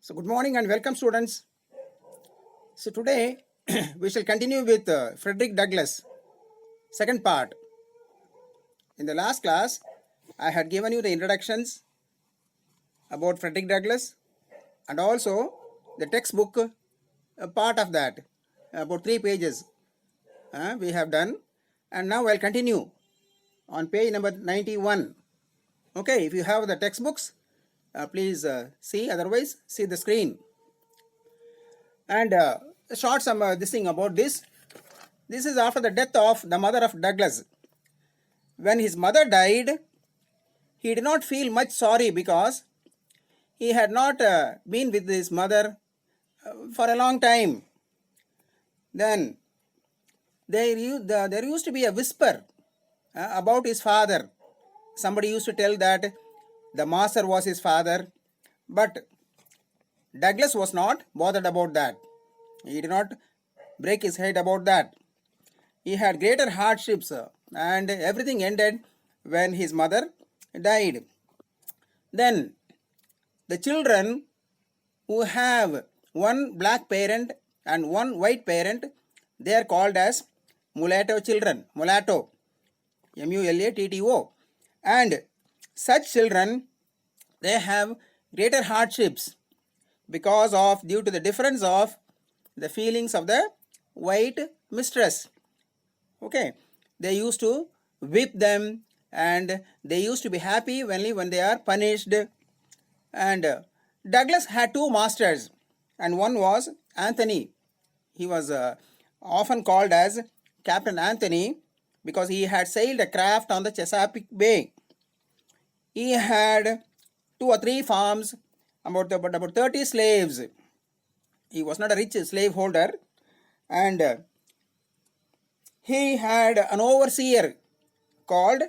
So good morning and welcome students. So today we shall continue with Frederick Douglass, second part. In the last class, I had given you the introductions about Frederick Douglass and also the textbook part of that, about 3 pages we have done. And now I'll continue on page number 91. Okay, if you have the textbooks, please see, otherwise see the screen. And short some this thing about this. This is after the death of the mother of Douglass. When his mother died, he did not feel much sorry because he had not been with his mother for a long time. Then there used to be a whisper about his father. Somebody used to tell that the master was his father, but Douglass was not bothered about that. He did not break his head about that. He had greater hardships and everything ended when his mother died. Then the children who have one black parent and one white parent, they are called as mulatto children. Mulatto, M-U-L-A-T-T-O. And such children, they have greater hardships because of due to the difference of the feelings of the white mistress. Okay, they used to whip them and they used to be happy only when they are punished. And Douglass had two masters, and one was Anthony. He was often called as Captain Anthony because he had sailed a craft on the Chesapeake Bay. He had 2 or 3 farms, about 30 slaves. He was not a rich slave holder, and he had an overseer called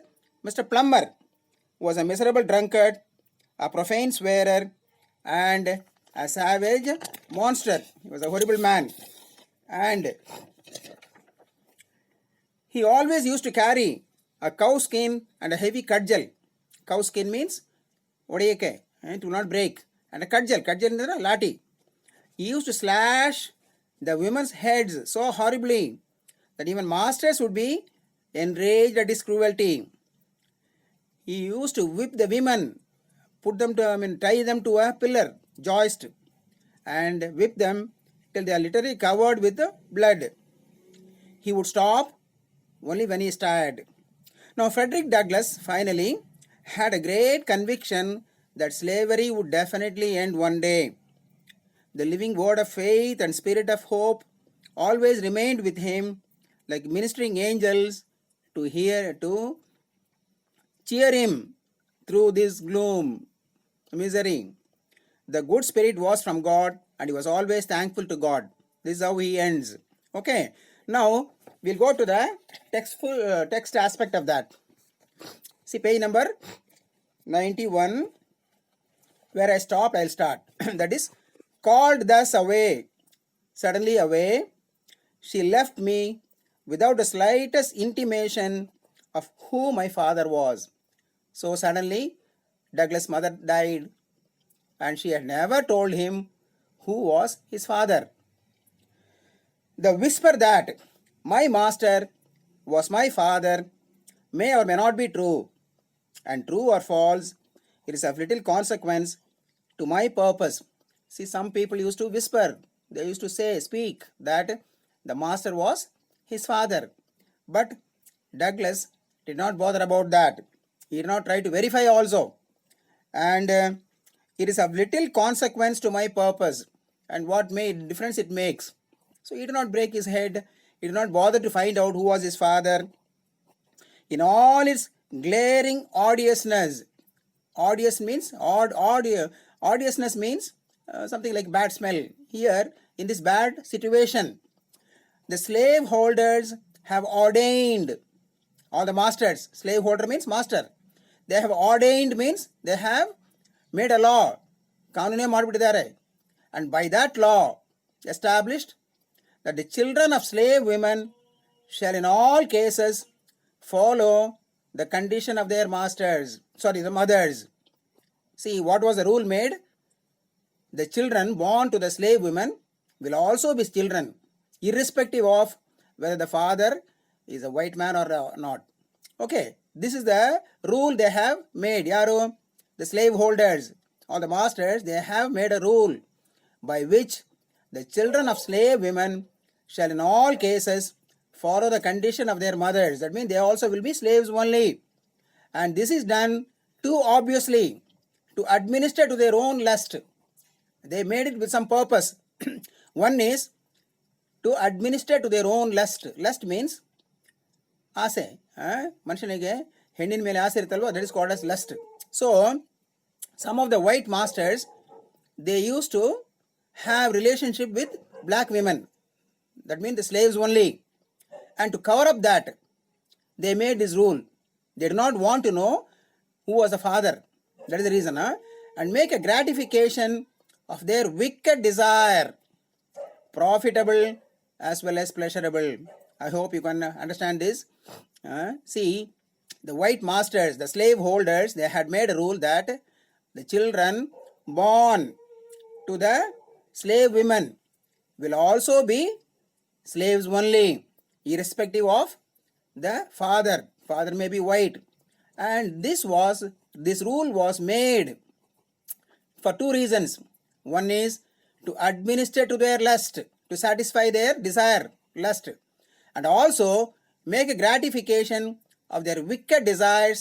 Mr. Plummer, who was a miserable drunkard, a profane swearer, and a savage monster. He was a horrible man. And he always used to carry a cow skin and a heavy cudgel. Cow skin means odiyake, it will not break. And a cudgel is a lathi. He used to slash the women's heads so horribly that even masters would be enraged at his cruelty. He used to whip the women, put them to, tie them to a pillar, joist, and whip them till they are literally covered with the blood. He would stop only when he is tired. Now Frederick Douglass finally had a great conviction that slavery would definitely end one day. The living word of faith and spirit of hope always remained with him like ministering angels to cheer him through this gloom, misery. The good spirit was from God and he was always thankful to God. This is how he ends. Okay, now we'll go to the text aspect of that. See page number 91. Where I stopped, I'll start. That is, called thus away, suddenly away, she left me without the slightest intimation of who my father was. So suddenly, Douglass' mother died and she had never told him who was his father. The whisper that my master was my father may or may not be true, and true or false, it is of little consequence to my purpose. See, some people used to whisper, they used to speak that the master was his father. But Douglass did not bother about that. He did not try to verify also. And it is of little consequence to my purpose. And what difference it makes. So he did not break his head. He did not bother to find out who was his father. In all its glaring odiousness. Odiousness means something like bad smell. Here, in this bad situation, the slave holders have ordained, all the masters, slave holder means master. They have ordained means they have made a law. And by that law established that the children of slave women shall in all cases follow the condition of their masters, the mothers. See, what was the rule made? the children born to the slave women will also be children, irrespective of whether the father is a white man or not. Okay, this is the rule they have made. Yaru, the slave holders or the masters, they have made a rule by which the children of slave women shall in all cases follow the condition of their mothers. That means they also will be slaves only. And this is done too obviously to administer to their own lust. They made it with some purpose. One is to administer to their own lust. Lust means ಆಸೆ. ಮನುಷ್ಯನಿಗೆ ಹೆಣ್ಣಿನ ಮೇಲೆ ಆಸೆ ಇರುತ್ತಲ್ವ, that is called as lust. So some of the white masters, they used to have relationship with black women. That means the slaves only. And to cover up that, they made this rule. They did not want to know who was the father. That is the reason. And make a gratification of their wicked desire profitable as well as pleasurable. I hope you can understand this. See, the white masters, the slave holders, they had made a rule that the children born to the slave women will also be slaves only, irrespective of the father. Father may be white. And this rule was made for two reasons. One is to administer to their lust, to satisfy their desire, lust, and also make a gratification of their wicked desires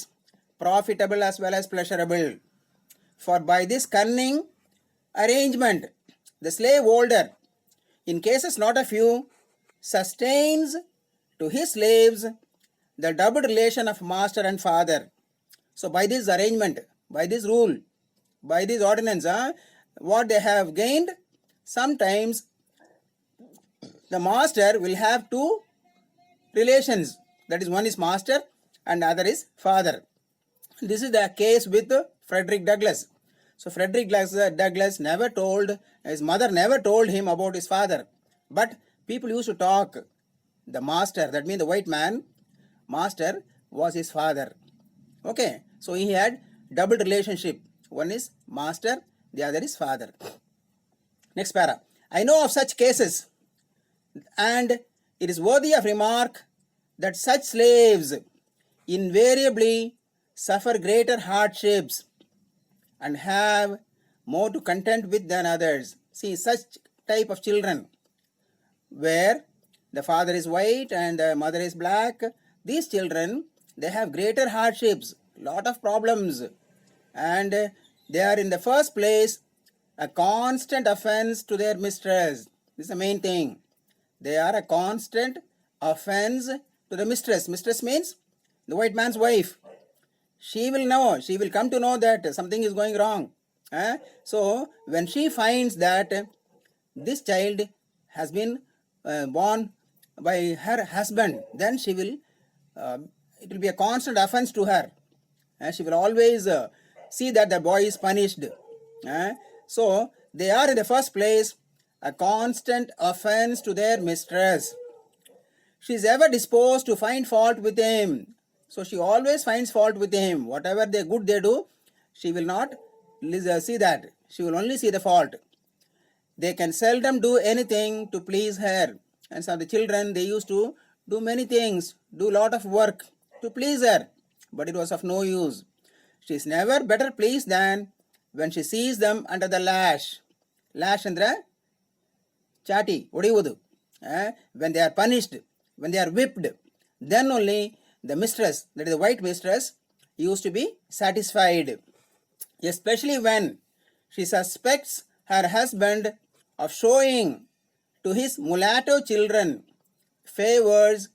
profitable as well as pleasurable. For by this cunning arrangement, the slave holder, in cases not a few, sustains to his slaves the double relation of master and father. So by this arrangement, by this rule, by this ordinance, what they have gained, sometimes the master will have two relations. That is, one is master and other is father. This is the case with Frederick Douglass. So Frederick Douglass never told, his mother never told him about his father. But people used to talk, the master, that means the white man, master was his father. Okay, so he had double relationship. One is master, the other is father. Next para. I know of such cases, and it is worthy of remark that such slaves invariably suffer greater hardships and have more to contend with than others. See, such type of children where the father is white and the mother is black, these children, they have greater hardships, lot of problems, and they are in the first place a constant offense to their mistress. This is the main thing. They are a constant offense to the mistress. Mistress means the white man's wife. She will know, she will come to know that something is going wrong. So when she finds that this child has been born by her husband, then she will, it will be a constant offense to her. She will always see that the boy is punished. So they are in the first place a constant offense to their mistress. She is ever disposed to find fault with him. So she always finds fault with him. Whatever they good they do, she will not see that. She will only see the fault. They can seldom do anything to please her. And so the children, they used to do many things, do lot of work to please her. But it was of no use. She is never better pleased than when she sees them under the lash. Lash andre chati, odiyuvudu. When they are punished, when they are whipped, then only the mistress, that is the white mistress, used to be satisfied. Especially when she suspects her husband of showing to his mulatto children favors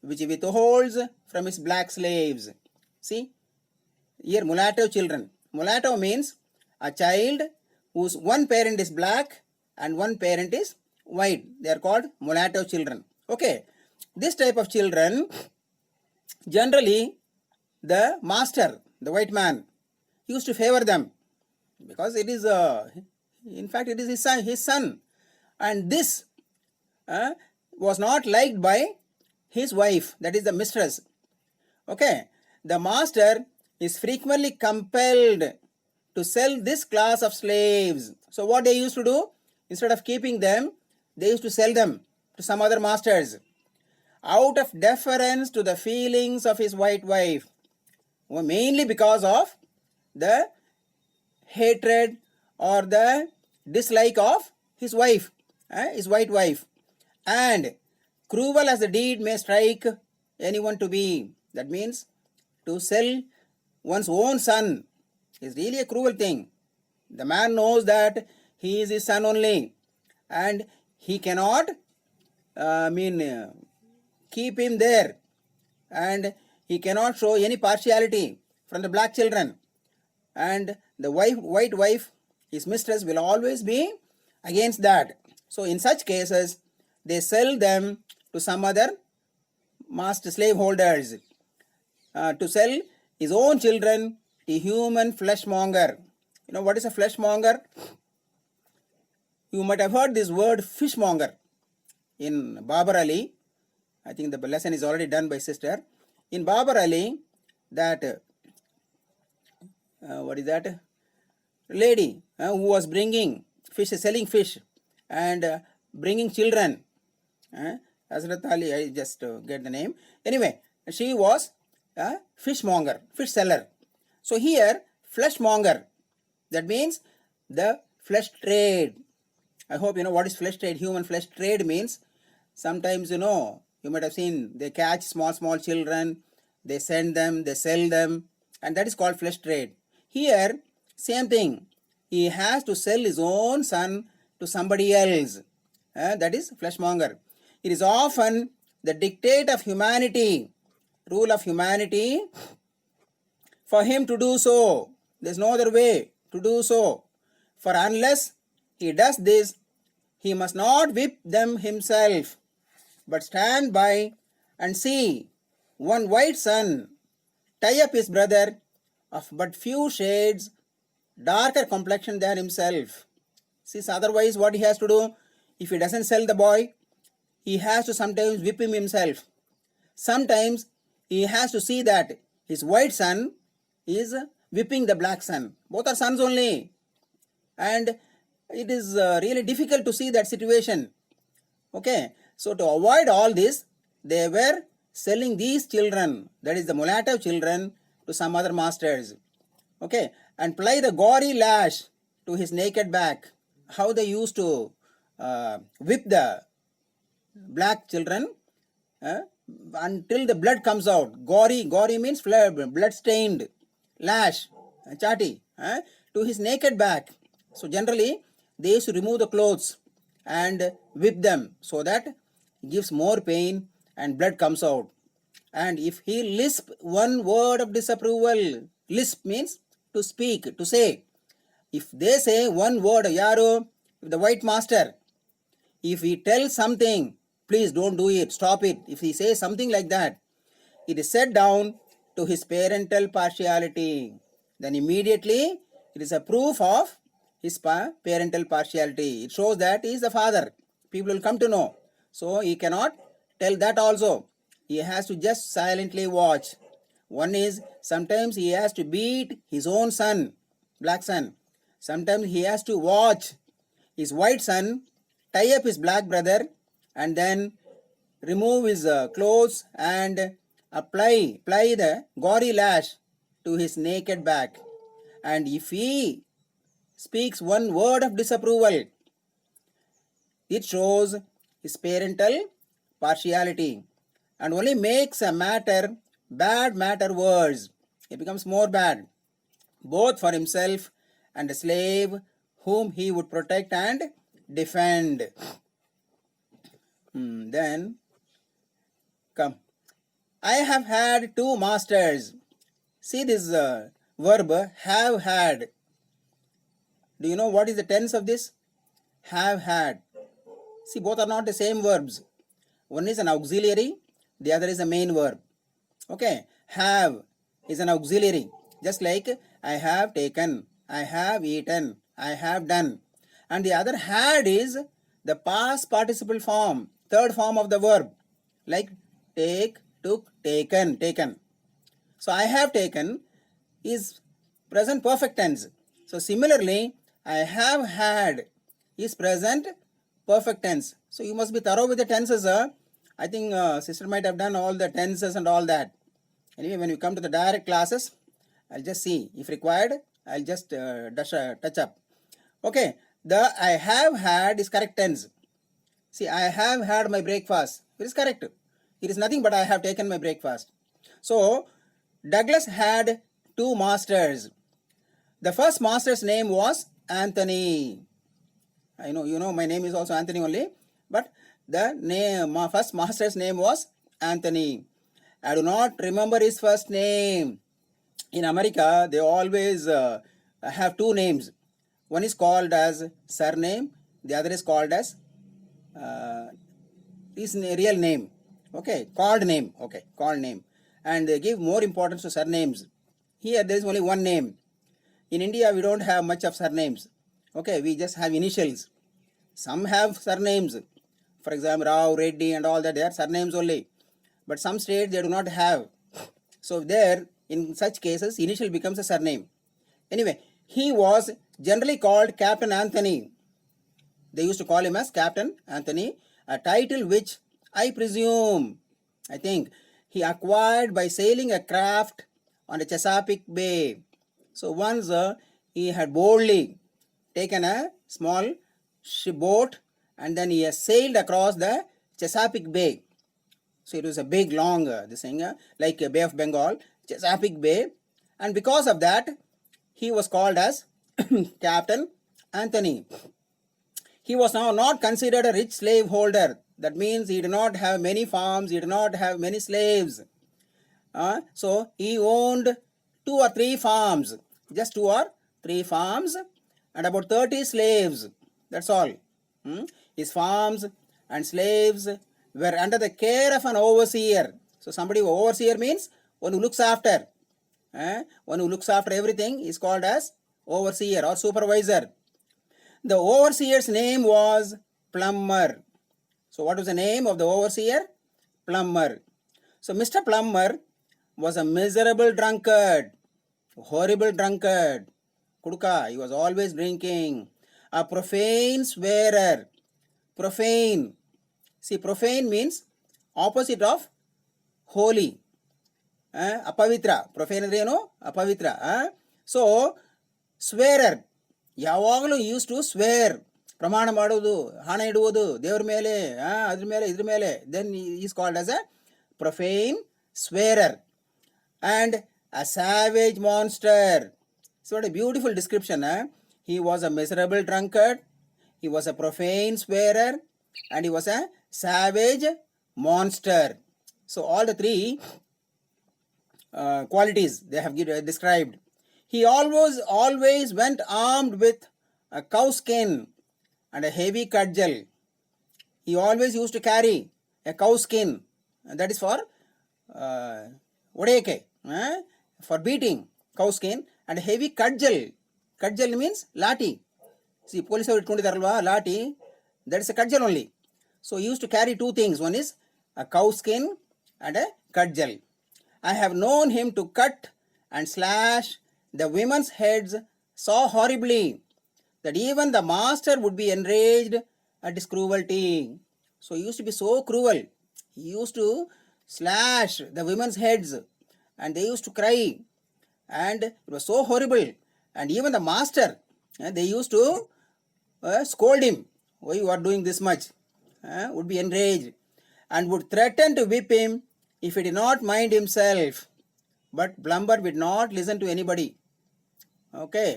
which he withholds from his black slaves. See, here mulatto children. Mulatto means a child whose one parent is black and one parent is white. They are called mulatto children. Okay, this type of children, generally the master, the white man, used to favor them because it is, in fact, it is his son. And this was not liked by his wife, that is the mistress. Okay, the master is frequently compelled to sell this class of slaves. So what they used to do, instead of keeping them, they used to sell them to some other masters out of deference to the feelings of his white wife, mainly because of the hatred or the dislike of his wife, his white wife. And cruel as the deed may strike anyone to be, that means to sell one's own son is really a cruel thing. The man knows that he is his son only, and he cannot keep him there, and he cannot show any partiality from the black children, and the white wife, his mistress, will always be against that. So in such cases, they sell them to some other master slaveholders to sell his own children to human fleshmonger. You know what is a fleshmonger? You might have heard this word fishmonger in Babar Ali. I think the lesson is already done by sister. In Babar Ali, that lady who was bringing fish, selling fish and bringing children. Hazrat Ali, I just get the name. Anyway, she was a fishmonger, fish seller. So here, fleshmonger, that means the flesh trade. I hope you know what is flesh trade. Human flesh trade means, sometimes you might have seen, they catch small children, they send them, they sell them, and that is called flesh trade. Here, same thing. He has to sell his own son to somebody else. That is fleshmonger. It is often the dictate of humanity, rule of humanity, for him to do so. There is no other way to do so. For unless he does this, he must not whip them himself, but stand by and see one white son tie up his brother of but few shades darker complexion than himself. Since otherwise what he has to do, if he doesn't sell the boy, he has to sometimes whip him himself. Sometimes he has to see that his white son is whipping the black son. Both are sons only. And it is really difficult to see that situation. Okay, so to avoid all this, they were selling these children, that is the mulatto children, to some other masters. Okay, and apply the gory lash to his naked back. How they used to whip the black children until the blood comes out. Gory means blood stained lash, chati, to his naked back. So generally they used to remove the clothes and whip them so that it gives more pain and blood comes out. And if he lisp one word of disapproval, lisp means to speak, to say. If they say one word, Yaru, the white master, if he tells something, please don't do it, stop it. If he says something like that, it is set down to his parental partiality. Then immediately it is a proof of his parental partiality. It shows that he is the father. People will come to know. So he cannot tell that also. He has to just silently watch. One is, sometimes he has to beat his own son, black son. Sometimes he has to watch his white son tie up his black brother and then remove his clothes and apply the gory lash to his naked back. And if he speaks one word of disapproval, it shows his parental partiality and only makes a bad matter worse. It becomes more bad, both for himself and the slave whom he would protect and defend. Then, come. I have had two masters. See this verb, have had. Do you know what is the tense of this? Have had. See, both are not the same verbs. One is an auxiliary, the other is a main verb. Okay, have is an auxiliary. Just like I have taken, I have eaten, I have done. And the other had is the past participle form, third form of the verb. Like take, took, taken. So I have taken is present perfect tense. So similarly, I have had is present perfect tense. So you must be thorough with the tenses. I think sister might have done all the tenses and all that. Anyway, when you come to the direct classes, I'll just see. If required, I'll just touch up. Okay, the I have had is correct tense. See, I have had my breakfast. It is correct. It is nothing but I have taken my breakfast. So, Douglas had two masters. The first master's name was Anthony. I know, you know, my name is also Anthony only. But the name, my first master's name was Anthony. I do not remember his first name. In America, they always have two names. One is called as surname. The other is called as his real name. Okay, called name. Okay, called name. And they give more importance to surnames. Here there is only one name. In India, we don't have much of surnames. Okay, we just have initials. Some have surnames. For example, Rao, Reddy and all that, they are surnames only. But some states they do not have. So there, in such cases, initial becomes a surname. Anyway, he was generally called Captain Anthony. They used to call him as Captain Anthony, a title which I presume, I think, he acquired by sailing a craft on the Chesapeake Bay. So once he had boldly taken a small boat and then he has sailed across the Chesapeake Bay. So it was a big, long, this thing, like a Bay of Bengal, Chesapeake Bay. And because of that, he was called as Captain Anthony. He was now not considered a rich slave holder. That means he did not have many farms, he did not have many slaves. So he owned 2 or 3 farms, just 2 or 3 farms and about 30 slaves. That's all. His farms and slaves were under the care of an overseer. So somebody, overseer means one who looks after. One who looks after everything is called as overseer or supervisor. The overseer's name was Plummer. So what was the name of the overseer? Plummer. So Mr. Plummer was a miserable drunkard, horrible drunkard, kuduka, he was always drinking, a profane swearer. Profane. See, profane means opposite of holy. Apavitra. Profane ಅಂದ್ರೆ ಏನು? Apavitra. So, swearer. ಯಾವಾಗಲೂ used to swear. ಪ್ರಮಾಣ ಮಾಡೋದು, ಹಣ ಇಡುವುದು ದೇವರ ಮೇಲೆ, ಅದ್ರ ಮೇಲೆ, ಇದ್ರ ಮೇಲೆ. Then he is called as a profane swearer. And a savage monster. So what a beautiful description. He was a miserable drunkard, he was a profane swearer, and he was a savage monster. So all the 3 qualities they have described. He always went armed with a cow skin and a heavy cudgel. He always used to carry a cow skin, and that is for odeke, for beating, cow skin, and a heavy cudgel. Cudgel means lati. See, police have itkondidaralva, lati, that is a cudgel only. So he used to carry 2 things. One is a cow skin and a cudgel. I have known him to cut and slash the women's heads so horribly that even the master would be enraged at his cruelty. So he used to be so cruel. He used to slash the women's heads and they used to cry, and it was so horrible. And even the master, they used to scold him, why you are doing this much, would be enraged and would threaten to whip him if he did not mind himself. But Plummer would not listen to anybody. Okay,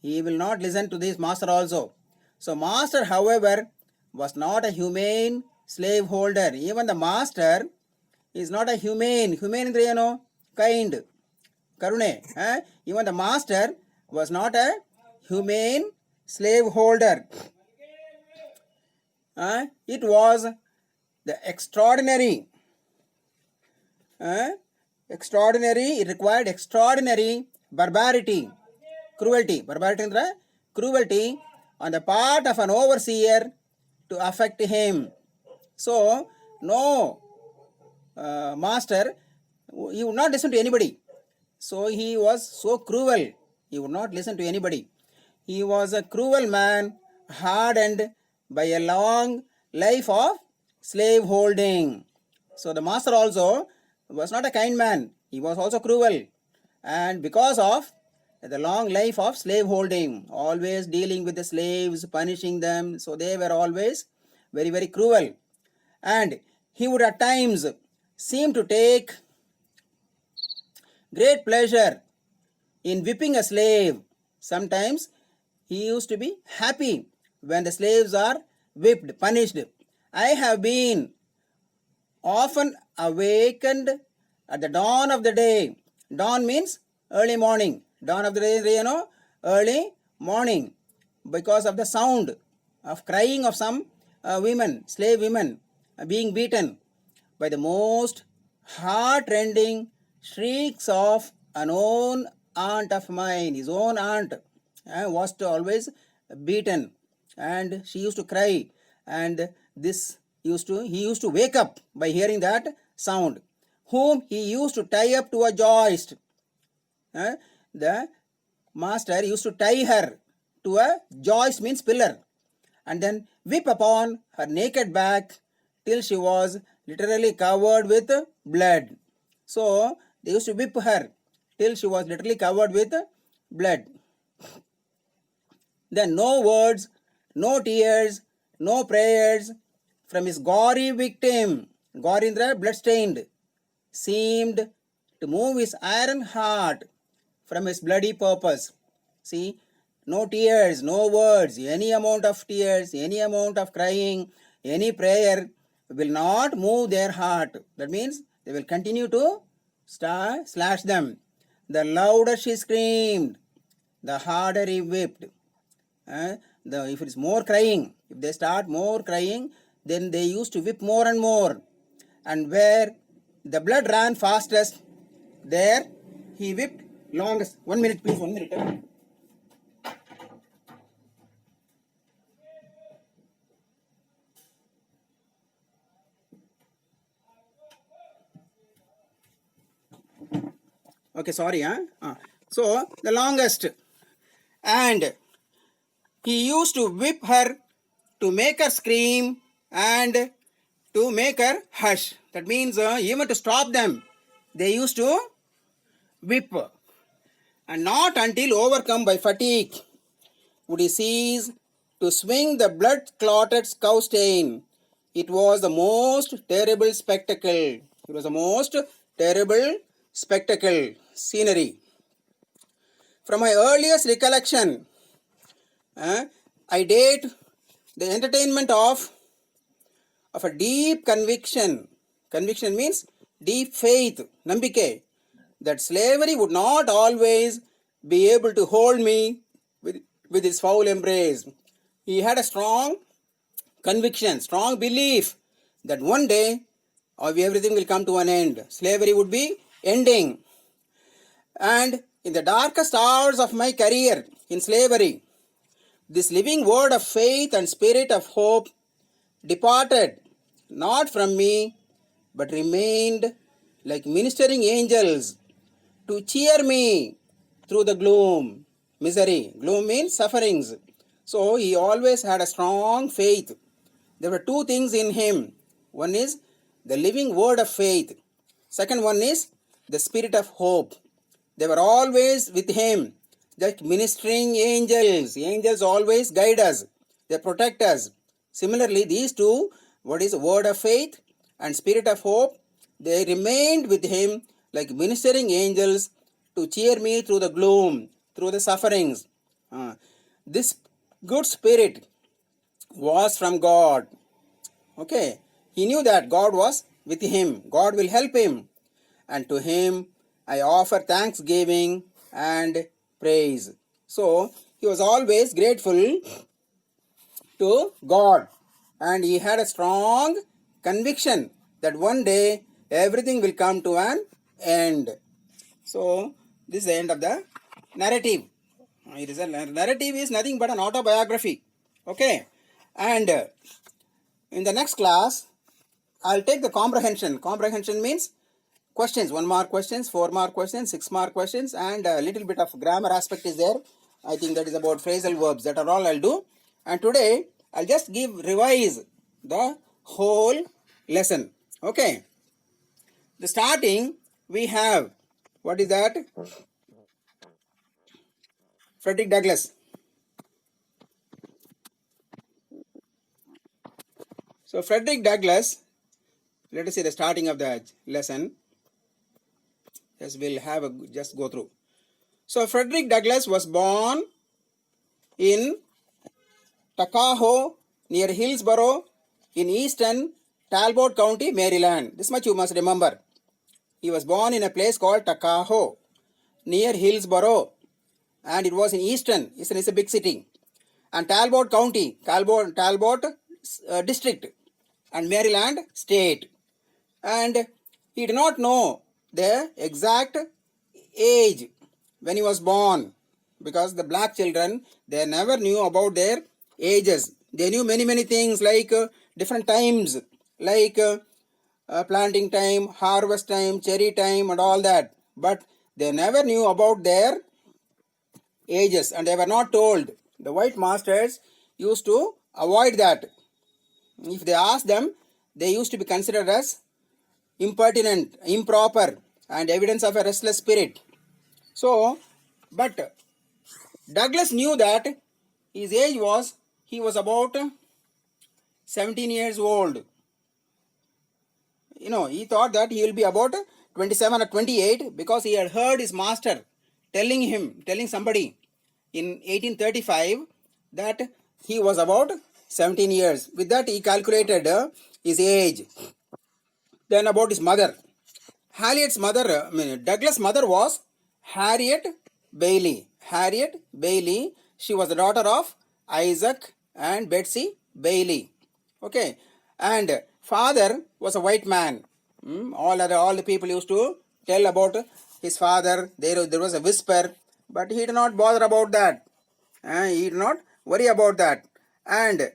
he will not listen to this master also. So master, however, was not a humane slave holder. Even the master is not a humane. Humane andre ಏನು? Kind. Karune. Even the master was not a humane slave holder. It was the extraordinary. It required extraordinary barbarity, cruelty. Barbarity andre cruelty on the part of an overseer to affect him. So no master, he would not listen to anybody. So he was so cruel, he would not listen to anybody. he was a cruel man, hardened by a long life of slave holding. So the master also was not a kind man, he was also cruel, and because of the long life of slave holding, always dealing with the slaves, punishing them, so they were always very, very cruel. And he would at times seem to take great pleasure in whipping a slave. Sometimes he used to be happy when the slaves are whipped, punished. I have been often awakened at the dawn of the day. Dawn means early morning. Dawn of the day, early morning, because of the sound of crying of some women, slave women, being beaten by the most heart-rending shrieks of an own aunt of mine. His own aunt was always beaten, and she used to cry, and he used to wake up by hearing that sound, whom he used to tie up to a joist. The master used to tie her to a joist, means pillar, and then whip upon her naked back till she was literally covered with blood. So they used to whip her till she was literally covered with blood. Then no words, no tears, no prayers from his gory victim, Gorindra, blood-stained, seemed to move his iron heart from his bloody purpose. See, no tears, no words, any amount of tears, any amount of crying, any prayer will not move their heart. That means they will continue to slash them. The louder she screamed, the harder he whipped. If it is more crying, if they start more crying, then they used to whip more and more. And where the blood ran fastest, there he whipped longest. 1 minute, please, 1 minute. Okay, sorry. So, the longest. And he used to whip her to make her scream and to make her hush. That means even to stop them, they used to whip. And not until overcome by fatigue would he cease to swing the blood-clotted cow stain. It was the most terrible spectacle. It was the most terrible spectacle, scenery. From my earliest recollection, I date the entertainment of a deep conviction. Conviction means deep faith, nambike, that slavery would not always be able to hold me with his foul embrace. He had a strong conviction, strong belief that one day everything will come to an end. Slavery would be ending. And in the darkest hours of my career in slavery, this living word of faith and spirit of hope departed not from me, but remained like ministering angels to cheer me through the gloom, misery. Gloom means sufferings. So he always had a strong faith. There were two things in him. One is the living word of faith. Second one is the spirit of hope. They were always with him, like ministering angels. Angels always guide us. They protect us. Similarly, these two, what is word of faith and spirit of hope, they remained with him like ministering angels to cheer me through the gloom, through the sufferings. This good spirit was from God. Okay, he knew that God was with him. God will help him. And to him I offer thanksgiving and praise. So he was always grateful to God, and he had a strong conviction that one day everything will come to an end. So this is the end of the narrative. It is a narrative is nothing but an autobiography. Okay, and in the next class I'll take the comprehension. Comprehension means questions, 1 mark questions, 4 mark questions, 6 mark questions, and a little bit of grammar aspect is there. I think that is about phrasal verbs. That are all I'll do. And today I'll just revise the whole lesson. Okay. The starting we have, what is that? Frederick Douglass. So Frederick Douglass, let us see the starting of the lesson. Yes, we'll have just go through. So Frederick Douglass was born in Tuckahoe near Hillsborough in eastern Talbot County, Maryland. This much you must remember. He was born in a place called Tuckahoe near Hillsborough, and it was in Eastern is a big city, and Talbot County, Talbot district, and Maryland state. And he did not know the exact age when he was born, because the black children, they never knew about their ages. They knew many things like different times, like planting time, harvest time, cherry time, and all that, but they never knew about their ages, and they were not told. The white masters used to avoid that. If they asked them, they used to be considered as impertinent, improper, and evidence of a restless spirit. So, but Douglass knew that his age was, he was about 17 years old. He thought that he will be about 27 or 28, because he had heard his master telling somebody in 1835 that he was about 17 years. With that, he calculated his age. Then about his mother. Douglass' mother was Harriet Bailey. Harriet Bailey, she was the daughter of Isaac and Betsy Bailey. Okay. And father was a white man. All the people used to tell about his father. There was a whisper, but he did not bother about that. He did not worry about that. And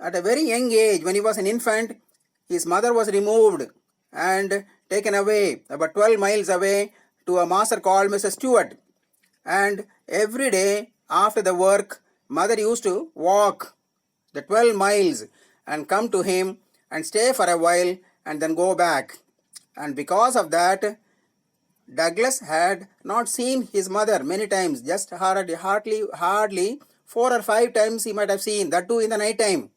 at a very young age, when he was an infant, his mother was removed and taken away about 12 miles away to a master called Mrs. Stewart. And every day after the work, mother used to walk the 12 miles and come to him and stay for a while and then go back. And because of that, Douglass had not seen his mother many times, just hardly 4 or 5 times he might have seen, that too in the night time.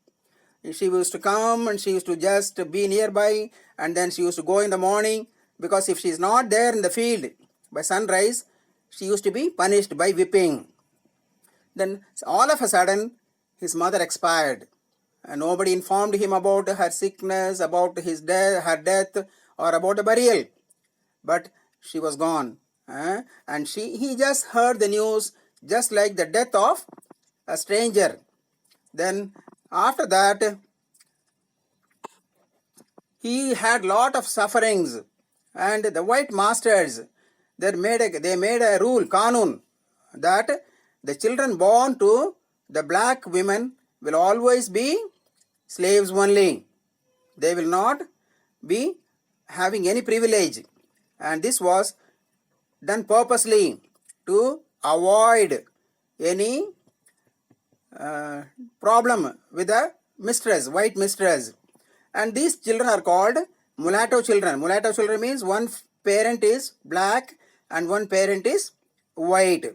She used to come and she used to just be nearby, and then she used to go in the morning, because if she is not there in the field by sunrise, she used to be punished by whipping. Then all of a sudden, his mother expired, and nobody informed him about her sickness, about her death, or about a burial. But she was gone, and he just heard the news, just like the death of a stranger. Then after that, he had lot of sufferings, and the white masters, they made a rule, kanun, that the children born to the black women will always be slaves only. They will not be having any privilege. And this was done purposely to avoid any problem with the mistress, white mistress. And these children are called mulatto children. Mulatto children means one parent is black and one parent is white.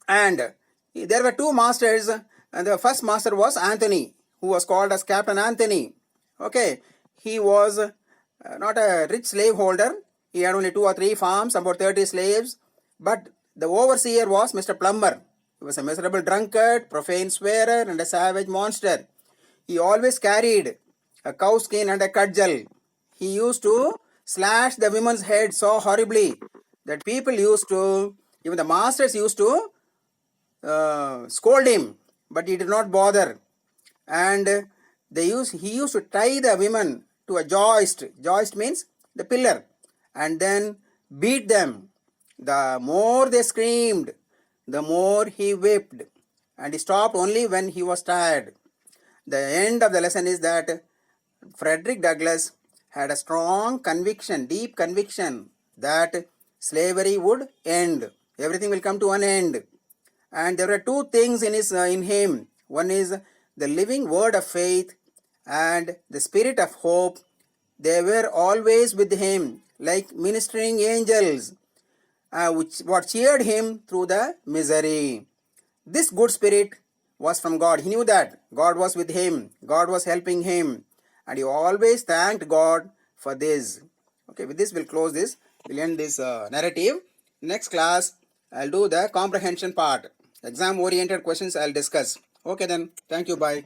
And there were 2 masters, and the first master was Anthony, who was called as Captain Anthony. Okay, he was not a rich slaveholder. He had only 2 or 3 farms, about 30 slaves. But the overseer was Mr. Plummer. He was a miserable drunkard, profane swearer, and a savage monster. He always carried a cow skin and a cudgel. He used to slash the women's heads so horribly that people used to, even the masters used to scold him, but he did not bother. And he used to tie the women to a joist. Joist means the pillar, and then beat them. The more they screamed, the more he whipped, and he stopped only when he was tired. The end of the lesson is that Frederick Douglass had a strong conviction, deep conviction, that slavery would end. Everything will come to an end. And there were two things in him. One is the living word of faith and the spirit of hope. They were always with him like ministering angels, which what cheered him through the misery. This good spirit was from God. He knew that God was with him, God was helping him, and he always thanked God for this. Okay, with this we'll close this. We'll end this narrative. Next class, I'll do the comprehension part. Exam oriented questions I'll discuss. Okay then, thank you, bye.